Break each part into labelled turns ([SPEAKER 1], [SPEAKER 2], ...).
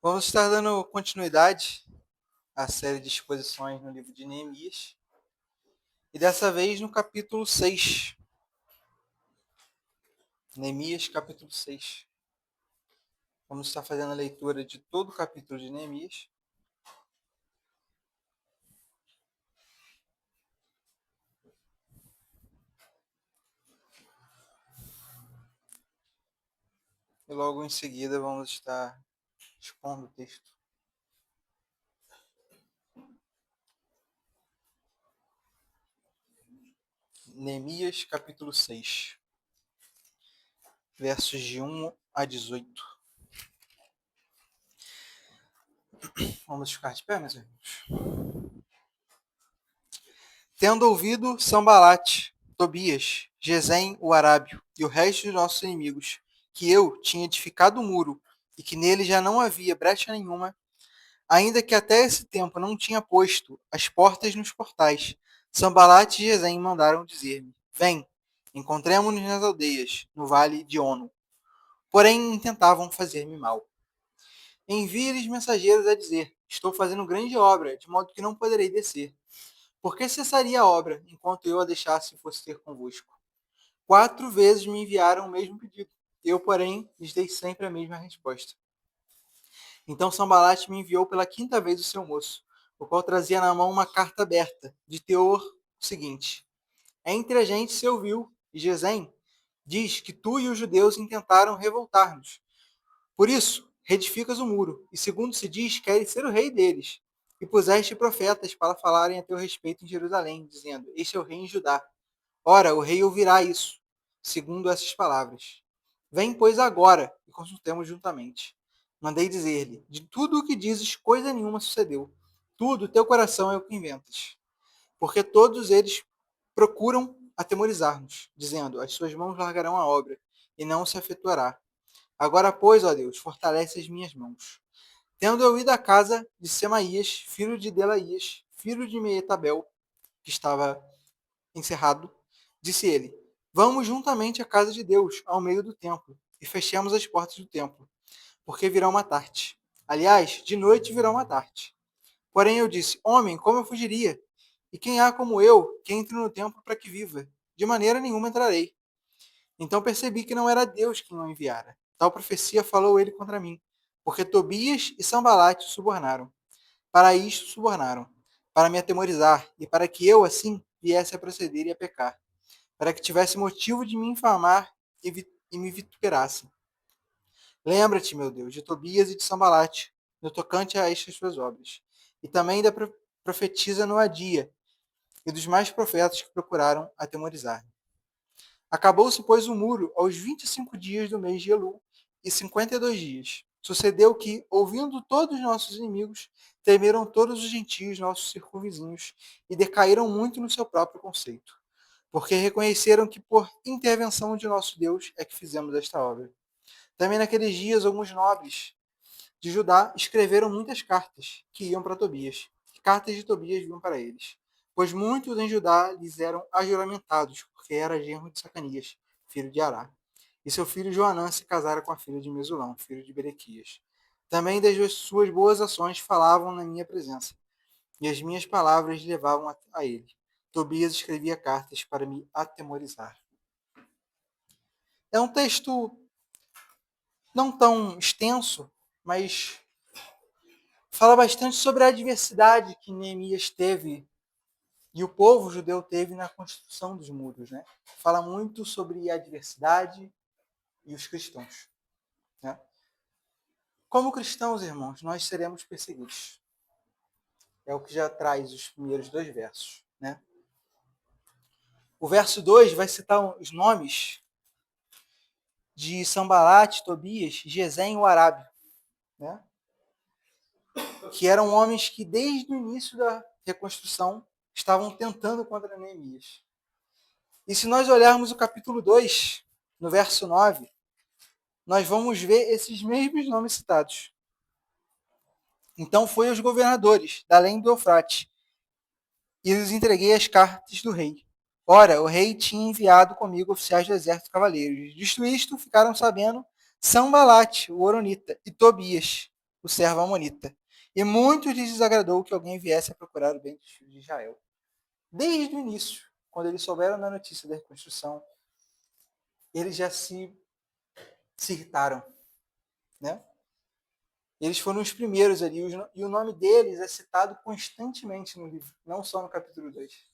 [SPEAKER 1] Vamos estar dando continuidade à série de exposições no livro de Neemias. E dessa vez no capítulo 6. Neemias, capítulo 6. Vamos estar fazendo a leitura de todo o capítulo de Neemias. E logo em seguida vamos estar expondo o texto. Neemias, capítulo 6. Versos de 1 a 18. Vamos ficar de pé, meus irmãos? Tendo ouvido Sambalate, Tobias, Gesem, o arábio, e o resto de nossos inimigos, que eu tinha edificado o muro, e que nele já não havia brecha nenhuma, ainda que até esse tempo não tinha posto as portas nos portais, Sambalate e Gesem mandaram dizer-me: Vem, encontremo-nos nas aldeias, no vale de Ono. Porém, intentavam fazer-me mal. Envie-lhes mensageiros a dizer: Estou fazendo grande obra, de modo que não poderei descer. Por que cessaria a obra, enquanto eu a deixasse e fosse ter convosco? 4 vezes me enviaram o mesmo pedido. Eu, porém, lhes dei sempre a mesma resposta. Então Sambalate me enviou pela 5ª vez o seu moço, o qual trazia na mão uma carta aberta, de teor seguinte: Entre a gente se ouviu, e Gesem diz que tu e os judeus intentaram revoltar-nos. Por isso, reedificas o muro, e segundo se diz, queres ser o rei deles. E puseste profetas para falarem a teu respeito em Jerusalém, dizendo: Este é o rei em Judá. Ora, o rei ouvirá isso, segundo essas palavras. Vem, pois, agora, e consultemos juntamente. Mandei dizer-lhe: De tudo o que dizes, coisa nenhuma sucedeu. Tudo, teu coração é o que inventas. Porque todos eles procuram atemorizar-nos, dizendo: As suas mãos largarão a obra, e não se efetuará. Agora, pois, ó Deus, fortalece as minhas mãos. Tendo eu ido à casa de Semaías, filho de Delaías, filho de Meetabel, que estava encerrado, disse ele: Vamos juntamente à casa de Deus, ao meio do templo, e fechemos as portas do templo, porque virão matar-te. Aliás, de noite virão matar-te. Porém eu disse: Homem, como eu fugiria? E quem há como eu que entre no templo para que viva? De maneira nenhuma entrarei. Então percebi que não era Deus quem o enviara. Tal profecia falou ele contra mim, porque Tobias e Sambalate subornaram. Para isto subornaram, para me atemorizar, e para que eu, assim, viesse a proceder e a pecar, para que tivesse motivo de me infamar e me vituperasse. Lembra-te, meu Deus, de Tobias e de Sambalate, no tocante a estas suas obras, e também da profetisa Noadia, e dos mais profetas que procuraram atemorizar-me. Acabou-se, pois, o muro aos 25 dias do mês de Elul, e 52 dias. Sucedeu que, ouvindo todos os nossos inimigos, temeram todos os gentios, nossos circunvizinhos, e decaíram muito no seu próprio conceito, porque reconheceram que por intervenção de nosso Deus é que fizemos esta obra. Também naqueles dias, alguns nobres de Judá escreveram muitas cartas que iam para Tobias. Cartas de Tobias vinham para eles, pois muitos em Judá lhes eram ajuramentados, porque era genro de Sacanias, filho de Ará. E seu filho Joanã se casara com a filha de Mesulão, filho de Berequias. Também das suas boas ações falavam na minha presença, e as minhas palavras levavam a ele. Tobias escrevia cartas para me atemorizar. É um texto não tão extenso, mas fala bastante sobre a adversidade que Neemias teve e o povo judeu teve na construção dos muros, né? Fala muito sobre a adversidade e os cristãos, né? Como cristãos, irmãos, nós seremos perseguidos. É o que já traz os primeiros 2 versos, né? O verso 2 vai citar os nomes de Sambalate, Tobias, Gesem e o Arábio, né? Que eram homens que desde o início da reconstrução estavam tentando contra Neemias. E se nós olharmos o capítulo 2, no verso 9, nós vamos ver esses mesmos nomes citados. Então foi aos governadores da além do Eufrates, e lhes entreguei as cartas do rei. Ora, o rei tinha enviado comigo oficiais do exército cavaleiros. Disto isto ficaram sabendo Sambalate, o Oronita, e Tobias, o servo amonita. E muito lhes desagradou que alguém viesse a procurar o bem dos filhos de Israel. Desde o início, quando eles souberam da notícia da reconstrução, eles já se irritaram, né? Eles foram os primeiros ali, e o nome deles é citado constantemente no livro, não só no capítulo 2.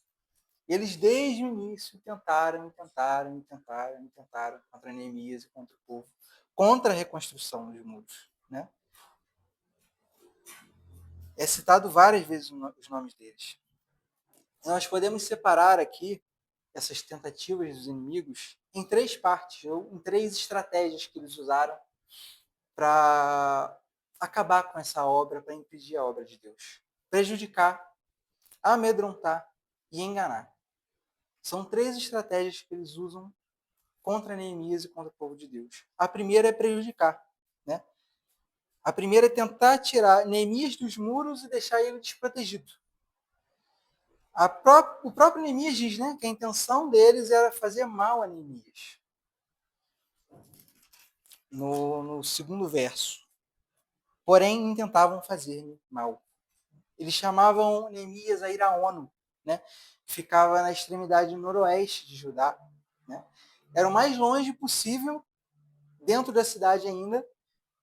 [SPEAKER 1] Eles, desde o início, tentaram contra Neemias e contra o povo, contra a reconstrução dos muros, né? É citado várias vezes os nomes deles. Nós podemos separar aqui essas tentativas dos inimigos em três partes, ou em três estratégias que eles usaram para acabar com essa obra, para impedir a obra de Deus. Prejudicar, amedrontar e enganar. São três estratégias que eles usam contra Neemias e contra o povo de Deus. A primeira é prejudicar, né? A primeira é tentar tirar Neemias dos muros e deixar ele desprotegido. O próprio Neemias diz, né, que a intenção deles era fazer mal a Neemias. No segundo verso. Porém, intentavam fazer-me mal. Eles chamavam Neemias a ir à ONU, né? Ficava na extremidade noroeste de Judá, né? Era o mais longe possível, dentro da cidade ainda,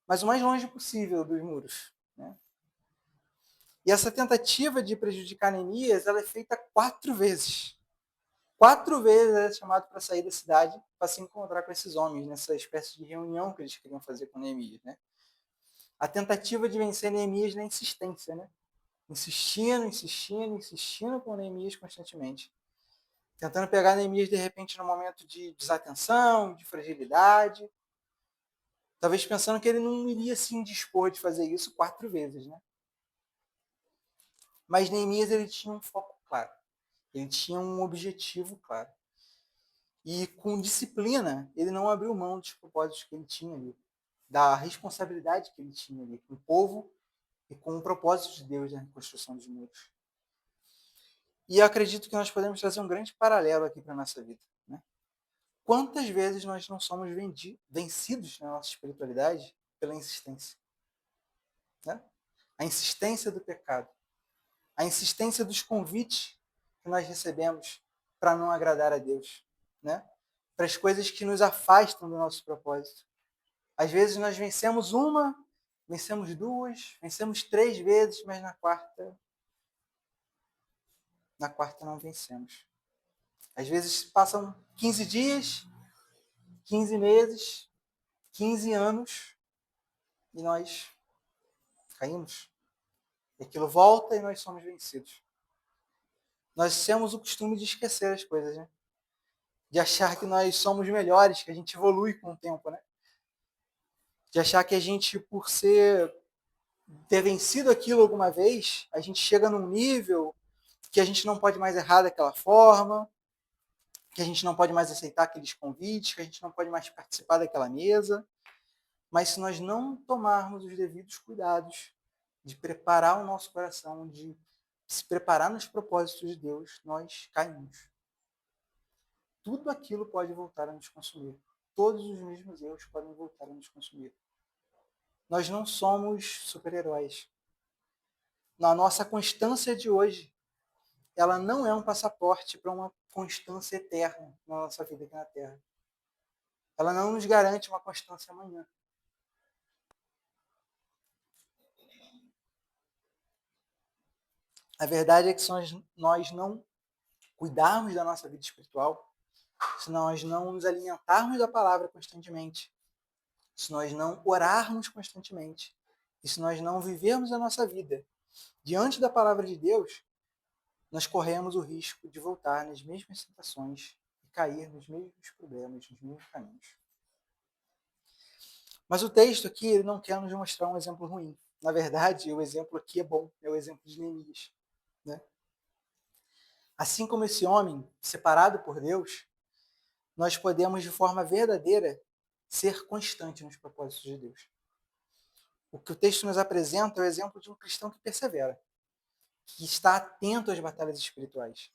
[SPEAKER 1] mas o mais longe possível dos muros, né? E essa tentativa de prejudicar Neemias, ela é feita 4 vezes. 4 vezes ele é chamado para sair da cidade para se encontrar com esses homens, nessa espécie de reunião que eles queriam fazer com Neemias, né? A tentativa de vencer Neemias na insistência, né? Insistindo com Neemias constantemente. Tentando pegar Neemias, de repente, num momento de desatenção, de fragilidade. Talvez pensando que ele não iria se indispor de fazer isso 4 vezes, né? Mas Neemias, ele tinha um foco claro. Ele tinha um objetivo claro. E com disciplina, ele não abriu mão dos propósitos que ele tinha ali. Da responsabilidade que ele tinha ali com o povo e com o propósito de Deus na reconstrução dos muros. E eu acredito que nós podemos trazer um grande paralelo aqui para a nossa vida, né? Quantas vezes nós não somos vencidos na nossa espiritualidade pela insistência, né? A insistência do pecado, a insistência dos convites que nós recebemos para não agradar a Deus, né? Para as coisas que nos afastam do nosso propósito. Às vezes nós vencemos uma, vencemos duas, vencemos 3 vezes, mas na quarta não vencemos. Às vezes passam 15 dias, 15 meses, 15 anos e nós caímos. E aquilo volta e nós somos vencidos. Nós temos o costume de esquecer as coisas, né? De achar que nós somos melhores, que a gente evolui com o tempo, né? De achar que a gente, por ter vencido aquilo alguma vez, a gente chega num nível que a gente não pode mais errar daquela forma, que a gente não pode mais aceitar aqueles convites, que a gente não pode mais participar daquela mesa. Mas se nós não tomarmos os devidos cuidados de preparar o nosso coração, de se preparar nos propósitos de Deus, nós caímos. Tudo aquilo pode voltar a nos consumir. Todos os mesmos erros podem voltar a nos consumir. Nós não somos super-heróis. Na nossa constância de hoje, ela não é um passaporte para uma constância eterna na nossa vida aqui na Terra. Ela não nos garante uma constância amanhã. A verdade é que se nós não cuidarmos da nossa vida espiritual, se nós não nos alimentarmos da palavra constantemente, se nós não orarmos constantemente, e se nós não vivermos a nossa vida diante da palavra de Deus, nós corremos o risco de voltar nas mesmas tentações e cair nos mesmos problemas, nos mesmos caminhos. Mas o texto aqui ele não quer nos mostrar um exemplo ruim. Na verdade, o exemplo aqui é bom, é o exemplo de Neemias, né? Assim como esse homem, separado por Deus, nós podemos, de forma verdadeira, ser constante nos propósitos de Deus. O que o texto nos apresenta é o exemplo de um cristão que persevera, que está atento às batalhas espirituais.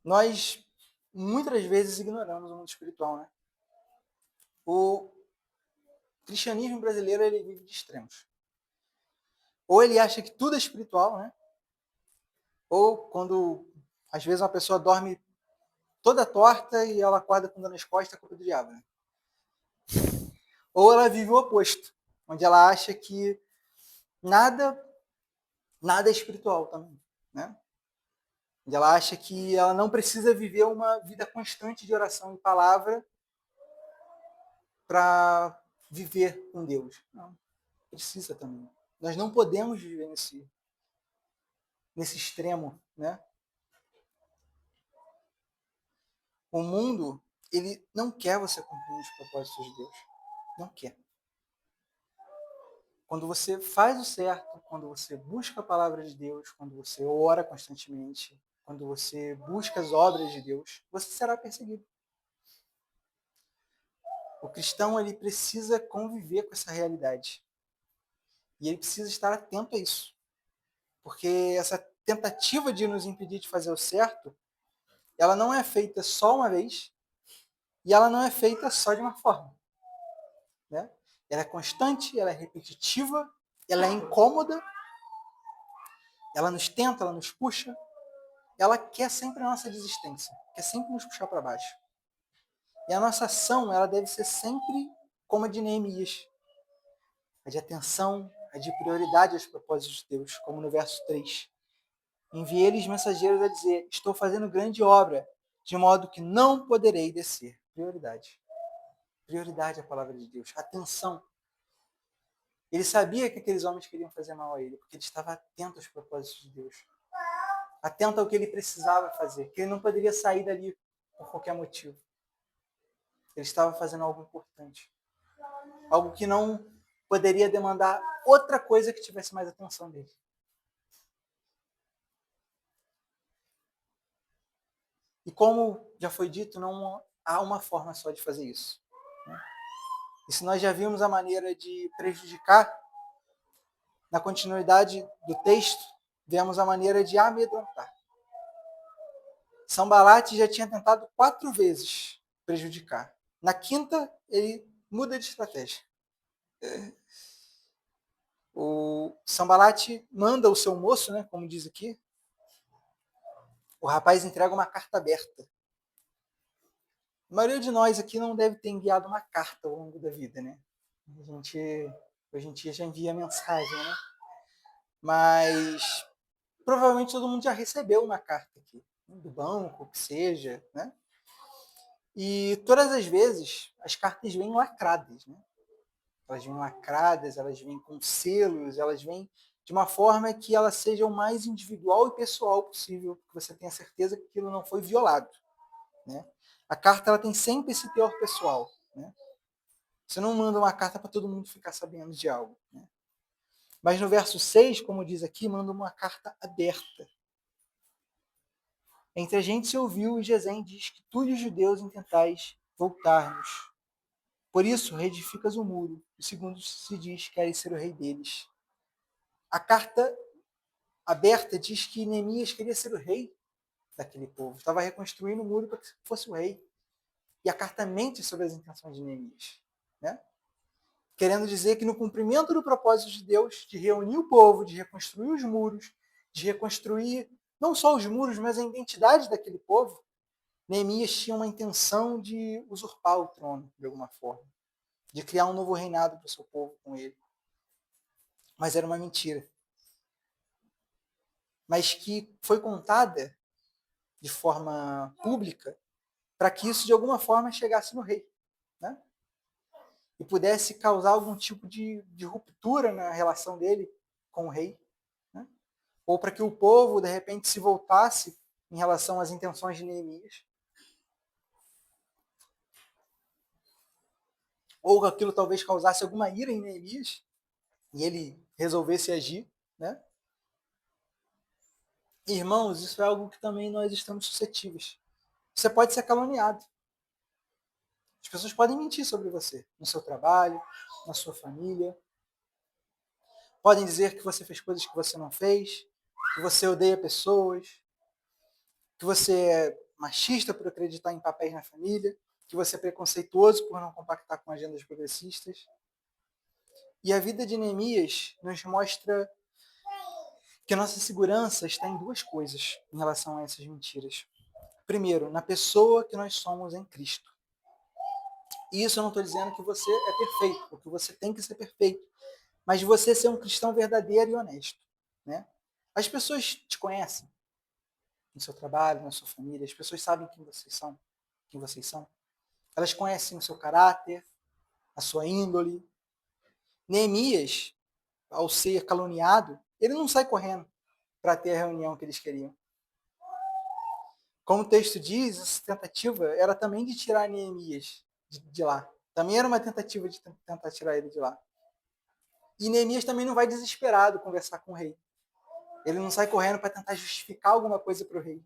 [SPEAKER 1] Nós, muitas vezes, ignoramos o mundo espiritual, né? O cristianismo brasileiro ele vive de extremos. Ou ele acha que tudo é espiritual, né? Ou quando, às vezes, uma pessoa dorme toda torta e ela acorda com dor nas costas, é culpa do diabo, né? Ou ela vive o oposto, onde ela acha que nada, nada é espiritual também, né? Onde ela acha que ela não precisa viver uma vida constante de oração e palavra para viver com Deus. Não, precisa também. Nós não podemos viver nesse extremo, né? O mundo, ele não quer você cumprir os propósitos de Deus. Não quer. Quando você faz o certo, quando você busca a palavra de Deus, quando você ora constantemente, quando você busca as obras de Deus, você será perseguido. O cristão, ele precisa conviver com essa realidade. E ele precisa estar atento a isso. Porque essa tentativa de nos impedir de fazer o certo, ela não é feita só uma vez e ela não é feita só de uma forma. Né? Ela é constante, ela é repetitiva, ela é incômoda, ela nos tenta, ela nos puxa, ela quer sempre a nossa desistência, quer sempre nos puxar para baixo. E a nossa ação, ela deve ser sempre como a de Neemias, a de atenção, a de prioridade aos propósitos de Deus, como no verso 3. Enviei-lhes mensageiros a dizer, estou fazendo grande obra, de modo que não poderei descer. Prioridade. Prioridade à palavra de Deus. Atenção. Ele sabia que aqueles homens queriam fazer mal a ele, porque ele estava atento aos propósitos de Deus. Atento ao que ele precisava fazer, que ele não poderia sair dali por qualquer motivo. Ele estava fazendo algo importante. Algo que não poderia demandar outra coisa que tivesse mais atenção dele. E como já foi dito, não há uma forma só de fazer isso. Né? E se nós já vimos a maneira de prejudicar, na continuidade do texto, vemos a maneira de amedrontar. Sanbalat já tinha tentado 4 vezes prejudicar. Na quinta, ele muda de estratégia. O Sanbalat manda o seu moço, né, como diz aqui, o rapaz entrega uma carta aberta. A maioria de nós aqui não deve ter enviado uma carta ao longo da vida, né? A gente, hoje em dia, já envia mensagem, né? Mas provavelmente todo mundo já recebeu uma carta aqui, do banco, o que seja, né? E todas as vezes as cartas vêm lacradas, né? Elas vêm lacradas, elas vêm com selos, elas vêm de uma forma que ela seja o mais individual e pessoal possível, que você tenha certeza que aquilo não foi violado, né? A carta ela tem sempre esse teor pessoal, né? Você não manda uma carta para todo mundo ficar sabendo de algo, né? Mas no verso 6, como diz aqui, manda uma carta aberta. Entre a gente se ouviu e Gesem diz que tu e os judeus intentais voltar-nos. Por isso, reedificas o muro, e segundo se diz, queres ser o rei deles. A carta aberta diz que Neemias queria ser o rei daquele povo. Estava reconstruindo o muro para que fosse o rei. E a carta mente sobre as intenções de Neemias. Né? Querendo dizer que no cumprimento do propósito de Deus, de reunir o povo, de reconstruir os muros, de reconstruir não só os muros, mas a identidade daquele povo, Neemias tinha uma intenção de usurpar o trono, de alguma forma, de criar um novo reinado para o seu povo com ele. Mas era uma mentira. Mas que foi contada de forma pública para que isso, de alguma forma, chegasse no rei. Né? E pudesse causar algum tipo de ruptura na relação dele com o rei. Né? Ou para que o povo, de repente, se voltasse em relação às intenções de Neemias. Ou aquilo talvez causasse alguma ira em Neemias e ele resolvesse agir. Né? Irmãos, isso é algo que também nós estamos suscetíveis. Você pode ser caluniado. As pessoas podem mentir sobre você, no seu trabalho, na sua família. Podem dizer que você fez coisas que você não fez, que você odeia pessoas, que você é machista por acreditar em papéis na família, que você é preconceituoso por não compactar com agendas progressistas. E a vida de Neemias nos mostra Que nossa segurança está em duas coisas em relação a essas mentiras. Primeiro, na pessoa que nós somos em Cristo. E isso eu não estou dizendo que você é perfeito, porque você tem que ser perfeito, mas de você ser um cristão verdadeiro e honesto, né? As pessoas te conhecem no seu trabalho, na sua família, as pessoas sabem quem vocês são. Elas conhecem o seu caráter, a sua índole. Neemias, ao ser caluniado, ele não sai correndo para ter a reunião que eles queriam. Como o texto diz, essa tentativa era também de tirar Neemias de lá. Também era uma tentativa de tentar tirar ele de lá. E Neemias também não vai desesperado conversar com o rei. Ele não sai correndo para tentar justificar alguma coisa para o rei.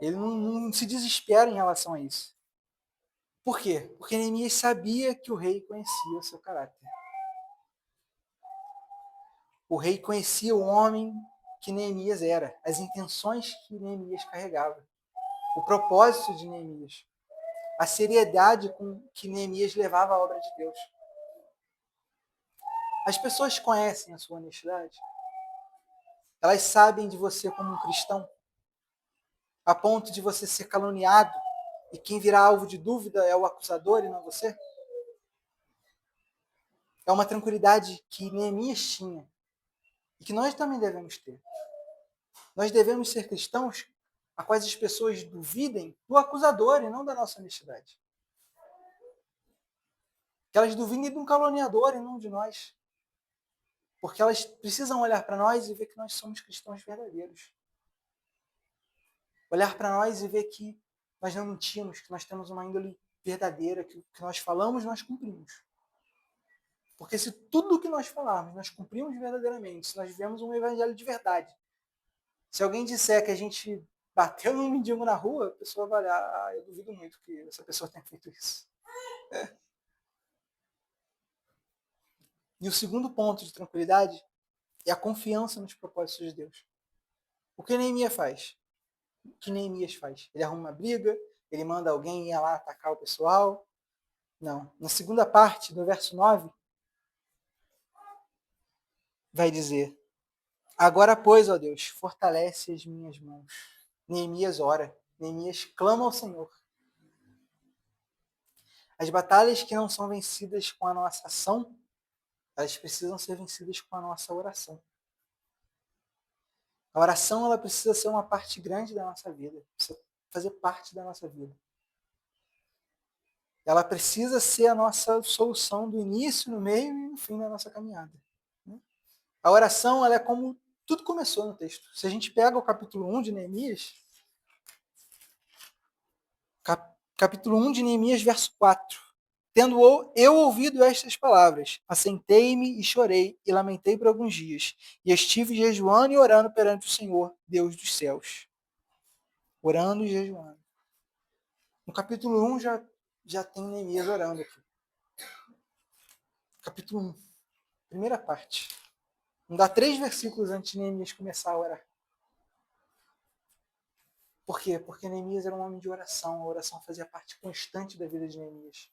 [SPEAKER 1] Ele não se desespera em relação a isso. Por quê? Porque Neemias sabia que o rei conhecia o seu caráter. O rei conhecia o homem que Neemias era, as intenções que Neemias carregava, o propósito de Neemias, a seriedade com que Neemias levava a obra de Deus. As pessoas conhecem a sua honestidade? Elas sabem de você como um cristão? A ponto de você ser caluniado e quem virá alvo de dúvida é o acusador e não você? É uma tranquilidade que Neemias tinha e que nós também devemos ter. Nós devemos ser cristãos a quais as pessoas duvidem do acusador e não da nossa honestidade. Que elas duvidem de um caluniador e não de nós. Porque elas precisam olhar para nós e ver que nós somos cristãos verdadeiros. Olhar para nós e ver que nós não mentimos, que nós temos uma índole verdadeira, que o que nós falamos, nós cumprimos. Porque se tudo o que nós falarmos, nós cumprimos verdadeiramente, se nós vivemos um evangelho de verdade, se alguém disser que a gente bateu num mendigo na rua, a pessoa vai olhar, eu duvido muito que essa pessoa tenha feito isso. E o segundo ponto de tranquilidade é a confiança nos propósitos de Deus. O que Neemias faz? O que Neemias faz? Ele arruma uma briga, ele manda alguém ir lá atacar o pessoal. Não. Na segunda parte, do verso 9, vai dizer: Agora, pois, ó Deus, fortalece as minhas mãos. Neemias ora, Neemias clama ao Senhor. As batalhas que não são vencidas com a nossa ação, elas precisam ser vencidas com a nossa oração. A oração ela precisa ser uma parte grande da nossa vida, precisa fazer parte da nossa vida. Ela precisa ser a nossa solução do início, no meio e no fim da nossa caminhada. A oração ela é como tudo começou no texto. Se a gente pega o capítulo 1 de Neemias, capítulo 1 de Neemias, verso 4. Tendo eu ouvido estas palavras, assentei-me e chorei e lamentei por alguns dias, e estive jejuando e orando perante o Senhor, Deus dos céus. Orando e jejuando. No capítulo 1 já tem Neemias orando aqui. Capítulo 1, primeira parte. Não dá 3 versículos antes de Neemias começar a orar. Por quê? Porque Neemias era um homem de oração. A oração fazia parte constante da vida de Neemias.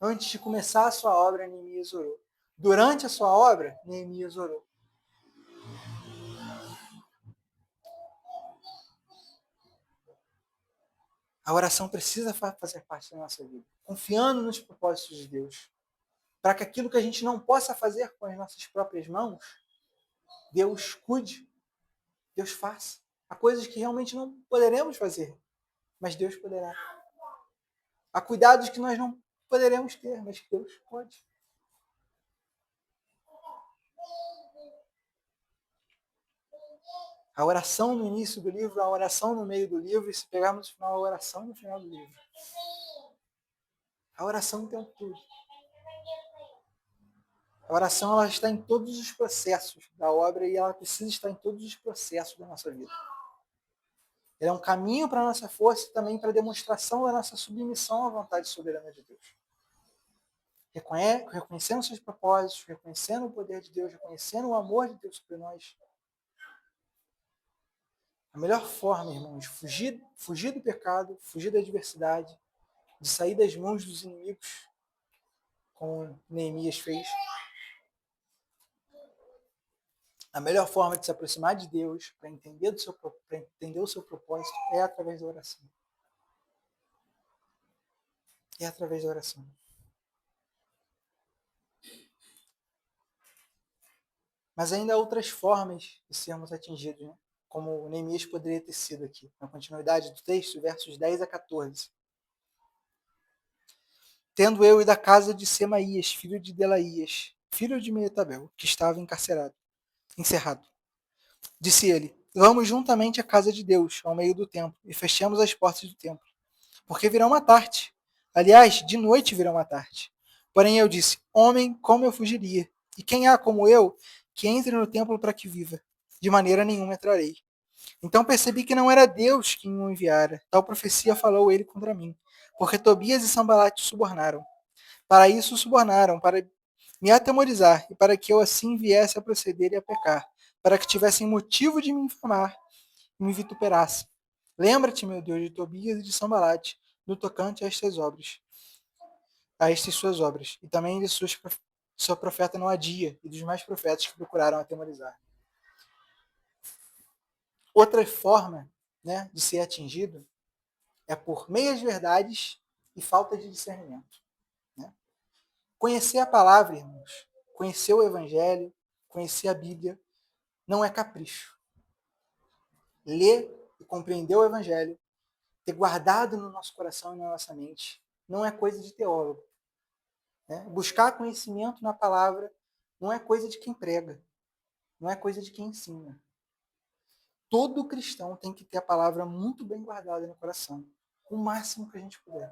[SPEAKER 1] Antes de começar a sua obra, Neemias orou. Durante a sua obra, Neemias orou. A oração precisa fazer parte da nossa vida, confiando nos propósitos de Deus, para que aquilo que a gente não possa fazer com as nossas próprias mãos, Deus cuide, Deus faça. Há coisas que realmente não poderemos fazer, mas Deus poderá. Há cuidados que nós não poderemos ter, mas que Deus pode. A oração no início do livro, a oração no meio do livro, e se pegarmos no final, a oração no final do livro. A oração tem tudo. A oração ela está em todos os processos da obra e ela precisa estar em todos os processos da nossa vida. Ela é um caminho para a nossa força e também para a demonstração da nossa submissão à vontade soberana de Deus. Reconhecendo seus propósitos, reconhecendo o poder de Deus, reconhecendo o amor de Deus sobre nós. A melhor forma, irmãos, de fugir do pecado, fugir da adversidade, de sair das mãos dos inimigos, como Neemias fez, A melhor forma de se aproximar de Deus, para entender, entender o seu propósito, é através da oração. É através da oração. Mas ainda há outras formas de sermos atingidos, né? Como Neemias poderia ter sido aqui. Na continuidade do texto, versos 10 a 14. Tendo eu e da casa de Semaías, filho de Delaías, filho de Meetabel, que estava encerrado. Disse ele, vamos juntamente à casa de Deus, ao meio do templo, e fechemos as portas do templo, porque virão matar-te. Aliás, de noite virão matar-te. Porém eu disse, homem, como eu fugiria? E quem há como eu que entre no templo para que viva? De maneira nenhuma entrarei. Então percebi que não era Deus quem o enviara. Tal profecia falou ele contra mim, porque Tobias e Sambalat subornaram. Para isso subornaram, para me atemorizar, e para que eu assim viesse a proceder e a pecar, para que tivessem motivo de me infamar e me vituperassem. Lembra-te, meu Deus, de Tobias e de Sambalat, no tocante a estas obras, a estas suas obras, e também de sua profeta Noadia, e dos mais profetas que procuraram atemorizar. Outra forma, né, de ser atingido é por meias verdades e falta de discernimento. Né? Conhecer a palavra, irmãos, conhecer o Evangelho, conhecer a Bíblia, não é capricho. Ler e compreender o Evangelho, ter guardado no nosso coração e na nossa mente, não é coisa de teólogo. Né? Buscar conhecimento na palavra não é coisa de quem prega, não é coisa de quem ensina. Todo cristão tem que ter a palavra muito bem guardada no coração, o máximo que a gente puder.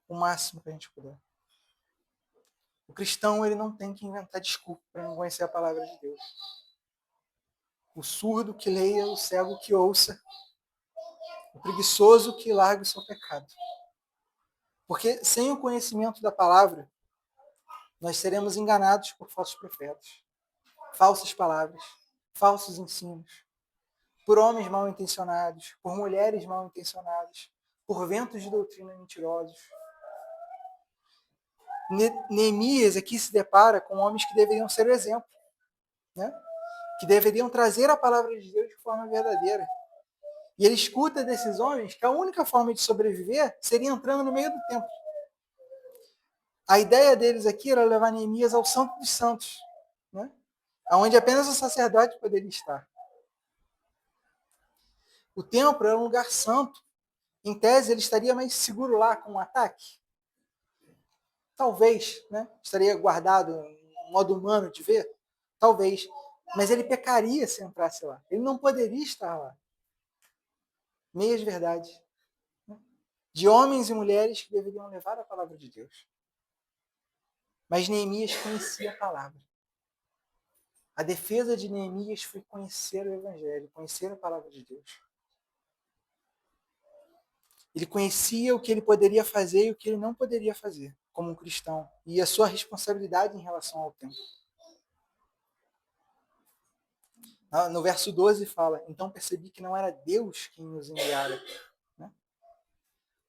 [SPEAKER 1] O máximo que a gente puder. O cristão ele não tem que inventar desculpa para não conhecer a palavra de Deus. O surdo que leia, o cego que ouça, o preguiçoso que largue o seu pecado. Porque sem o conhecimento da palavra, nós seremos enganados por falsos profetas, falsas palavras, falsos ensinos, por homens mal intencionados, por mulheres mal intencionadas, por ventos de doutrina mentirosos. Neemias aqui se depara com homens que deveriam ser o exemplo, né? Que deveriam trazer a palavra de Deus de forma verdadeira. E ele escuta desses homens que a única forma de sobreviver seria entrando no meio do templo. A ideia deles aqui era levar Neemias ao Santo dos Santos, né? Onde apenas o sacerdote poderia estar. O templo era um lugar santo. Em tese, ele estaria mais seguro lá com um ataque. Talvez, né? Estaria guardado um modo humano de ver? Talvez. Mas ele pecaria se entrasse lá. Ele não poderia estar lá. Meias verdades. De homens e mulheres que deveriam levar a palavra de Deus. Mas Neemias conhecia a palavra. A defesa de Neemias foi conhecer o Evangelho, conhecer a palavra de Deus. Ele conhecia o que ele poderia fazer e o que ele não poderia fazer como um cristão. E a sua responsabilidade em relação ao tempo. No verso 12 fala, então percebi que não era Deus quem nos enviara. Né?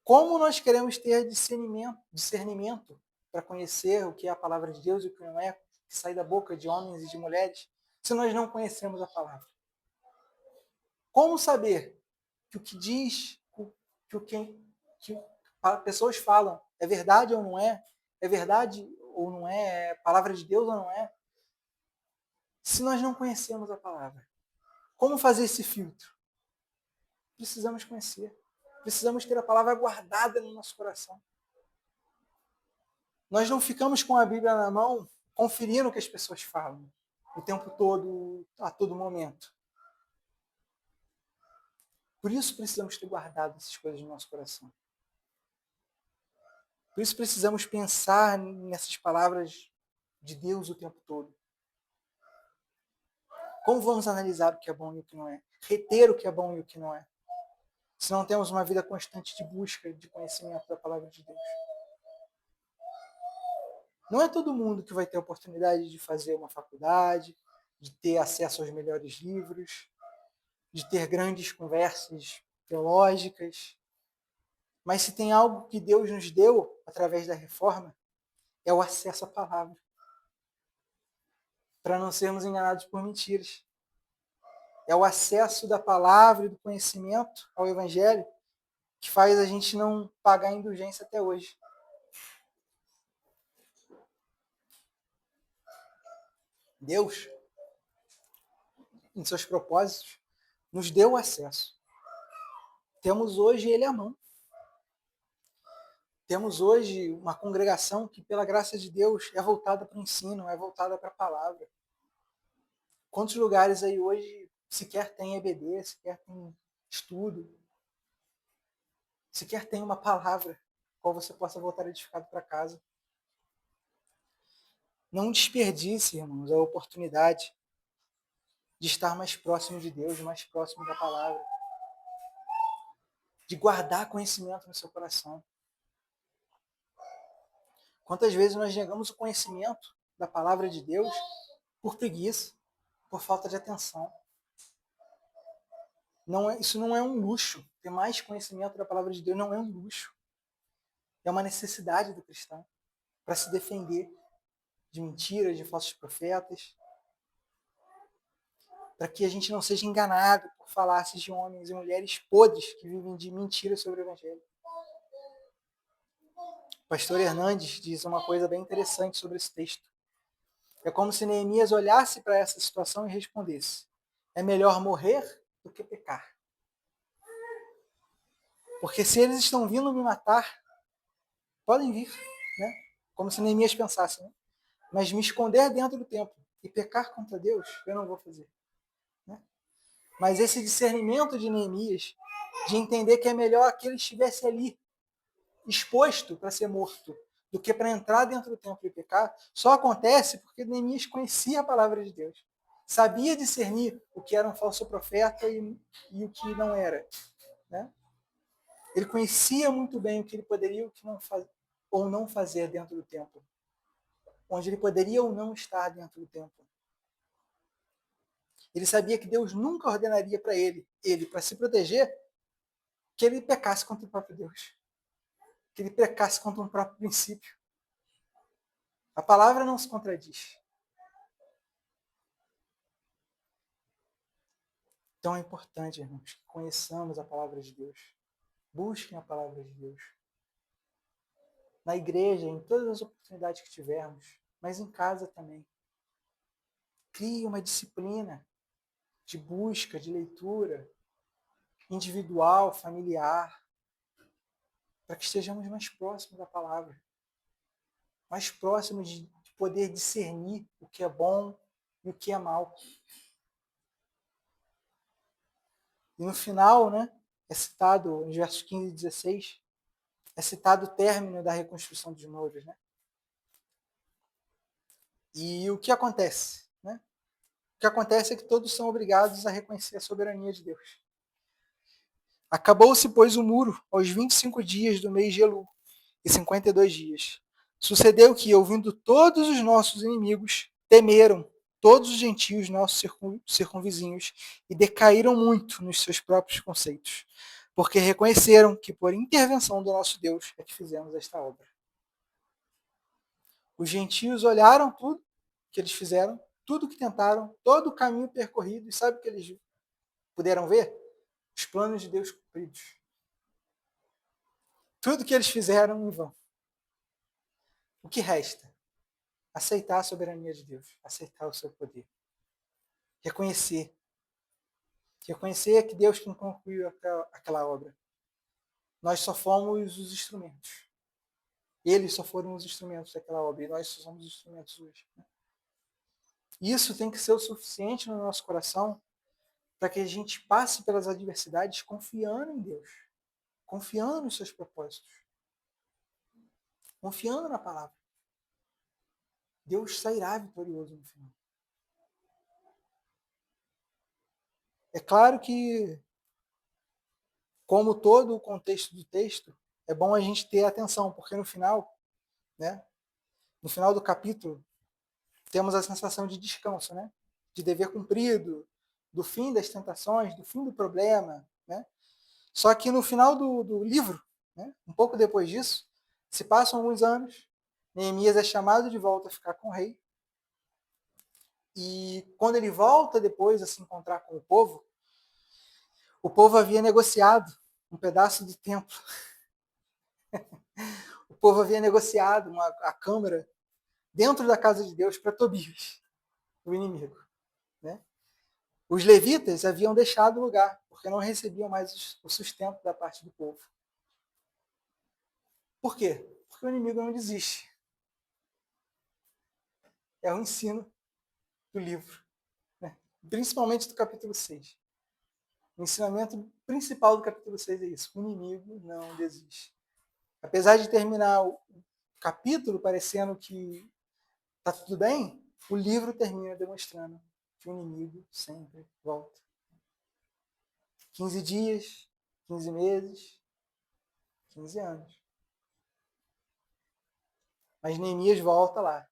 [SPEAKER 1] Como nós queremos ter discernimento para conhecer o que é a palavra de Deus e o que não é, que sai da boca de homens e de mulheres, se nós não conhecemos a palavra? Como saber que o que diz, que pessoas falam é verdade ou não é? É verdade ou não é? É palavra de Deus ou não é? Se nós não conhecemos a palavra, como fazer esse filtro? Precisamos conhecer. Precisamos ter a palavra guardada no nosso coração. Nós não ficamos com a Bíblia na mão, conferindo o que as pessoas falam o tempo todo, a todo momento. Por isso precisamos ter guardado essas coisas no nosso coração. Por isso precisamos pensar nessas palavras de Deus o tempo todo. Como vamos analisar o que é bom e o que não é? Reter o que é bom e o que não é? Se não temos uma vida constante de busca, de conhecimento da palavra de Deus. Não é todo mundo que vai ter a oportunidade de fazer uma faculdade, de ter acesso aos melhores livros, de ter grandes conversas teológicas. Mas se tem algo que Deus nos deu através da reforma, é o acesso à palavra. Para não sermos enganados por mentiras. É o acesso da palavra e do conhecimento ao Evangelho que faz a gente não pagar indulgência até hoje. Deus, em seus propósitos, nos deu acesso. Temos hoje Ele à mão. Temos hoje uma congregação que, pela graça de Deus, é voltada para o ensino, é voltada para a palavra. Quantos lugares aí hoje sequer tem EBD, sequer tem estudo, sequer tem uma palavra qual você possa voltar edificado para casa? Não desperdice, irmãos, a oportunidade de estar mais próximo de Deus, mais próximo da palavra, de guardar conhecimento no seu coração. Quantas vezes nós negamos o conhecimento da palavra de Deus por preguiça, por falta de atenção? Isso não é um luxo. Ter mais conhecimento da palavra de Deus não é um luxo. É uma necessidade do cristão para se defender de mentiras, de falsos profetas, para que a gente não seja enganado por falácias de homens e mulheres podres que vivem de mentiras sobre o Evangelho. O pastor Hernandes diz uma coisa bem interessante sobre esse texto. É como se Neemias olhasse para essa situação e respondesse: é melhor morrer do que pecar. Porque se eles estão vindo me matar, podem vir, né? Como se Neemias pensasse, né? Mas me esconder dentro do templo e pecar contra Deus, eu não vou fazer. Né? Mas esse discernimento de Neemias, de entender que é melhor que ele estivesse ali, exposto para ser morto, do que para entrar dentro do templo e pecar, só acontece porque Neemias conhecia a palavra de Deus. Sabia discernir o que era um falso profeta e o que não era. Né? Ele conhecia muito bem o que ele poderia e o que ou não fazer dentro do templo. Onde ele poderia ou não estar dentro do templo. Ele sabia que Deus nunca ordenaria para ele, para se proteger, que ele pecasse contra o próprio Deus. Que ele pecasse contra um próprio princípio. A palavra não se contradiz. Então é importante, irmãos, que conheçamos a palavra de Deus. Busquem a palavra de Deus. Na igreja, em todas as oportunidades que tivermos, mas em casa também. Crie uma disciplina de busca, de leitura, individual, familiar, para que estejamos mais próximos da palavra. Mais próximos de poder discernir o que é bom e o que é mal. E no final, né, é citado, nos versos 15 e 16, é citado o término da reconstrução dos muros. Né? E o que acontece? Né? O que acontece é que todos são obrigados a reconhecer a soberania de Deus. Acabou-se, pois, o muro aos 25 dias do mês de Elul, e 52 dias. Sucedeu que, ouvindo todos os nossos inimigos, temeram todos os gentios nossos circunvizinhos e decaíram muito nos seus próprios conceitos, porque reconheceram que por intervenção do nosso Deus é que fizemos esta obra. Os gentios olharam tudo que eles fizeram, tudo que tentaram, todo o caminho percorrido, e sabe o que eles puderam ver? Os planos de Deus cumpridos. Tudo que eles fizeram em vão. O que resta? Aceitar a soberania de Deus, aceitar o seu poder. Reconhecer. Reconhecer que Deus quem concluiu aquela obra. Nós só fomos os instrumentos. Eles só foram os instrumentos daquela obra e nós só somos os instrumentos hoje. Isso tem que ser o suficiente no nosso coração para que a gente passe pelas adversidades confiando em Deus, confiando nos seus propósitos, confiando na palavra. Deus sairá vitorioso no final. É claro que, como todo o contexto do texto, é bom a gente ter atenção, porque no final, né, no final do capítulo, temos a sensação de descanso, né, de dever cumprido, do fim das tentações, do fim do problema. Né? Só que no final do livro, né, um pouco depois disso, se passam alguns anos, Neemias é chamado de volta a ficar com o rei, E quando ele volta depois a se encontrar com o povo havia negociado um pedaço do templo. O povo havia negociado a câmara dentro da casa de Deus para Tobias, o inimigo. Né? Os levitas haviam deixado o lugar, porque não recebiam mais o sustento da parte do povo. Por quê? Porque o inimigo não desiste. É o ensino do livro, né? Principalmente do capítulo 6. O ensinamento principal do capítulo 6 é isso: o inimigo não desiste. Apesar de terminar o capítulo parecendo que está tudo bem, o livro termina demonstrando que o inimigo sempre volta. 15 dias, 15 meses, 15 anos. Mas Neemias volta lá,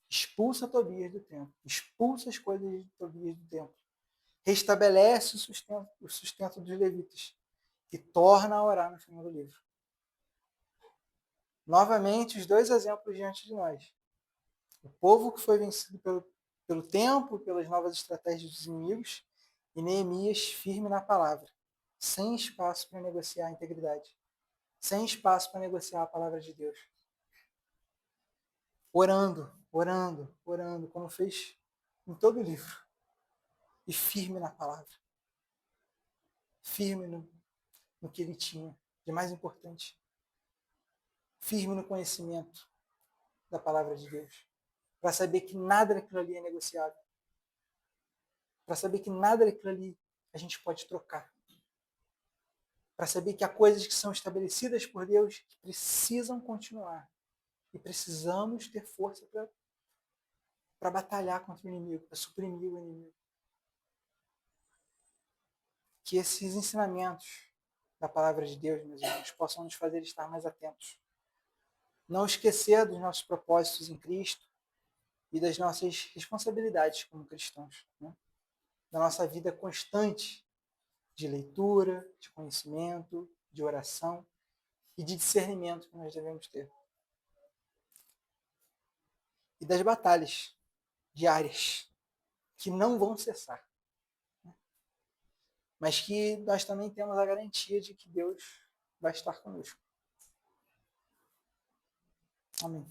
[SPEAKER 1] expulsa Tobias do templo, expulsa as coisas de Tobias do templo, restabelece o sustento dos levitas e torna a orar no final do livro. Novamente, os dois exemplos diante de nós. O povo que foi vencido pelo tempo, pelas novas estratégias dos inimigos, e Neemias firme na palavra, sem espaço para negociar a integridade, sem espaço para negociar a palavra de Deus. Orando, orando, orando, como fez em todo o livro. E firme na palavra. Firme no que ele tinha de mais importante. Firme no conhecimento da palavra de Deus. Para saber que nada daquilo ali é negociável. Para saber que nada daquilo ali a gente pode trocar. Para saber que há coisas que são estabelecidas por Deus que precisam continuar. E precisamos ter força para batalhar contra o inimigo, para suprimir o inimigo. Que esses ensinamentos da palavra de Deus, meus irmãos, possam nos fazer estar mais atentos. Não esquecer dos nossos propósitos em Cristo e das nossas responsabilidades como cristãos. Né? Da nossa vida constante de leitura, de conhecimento, de oração e de discernimento que nós devemos ter. E das batalhas diárias que não vão cessar. Mas que nós também temos a garantia de que Deus vai estar conosco. Amém.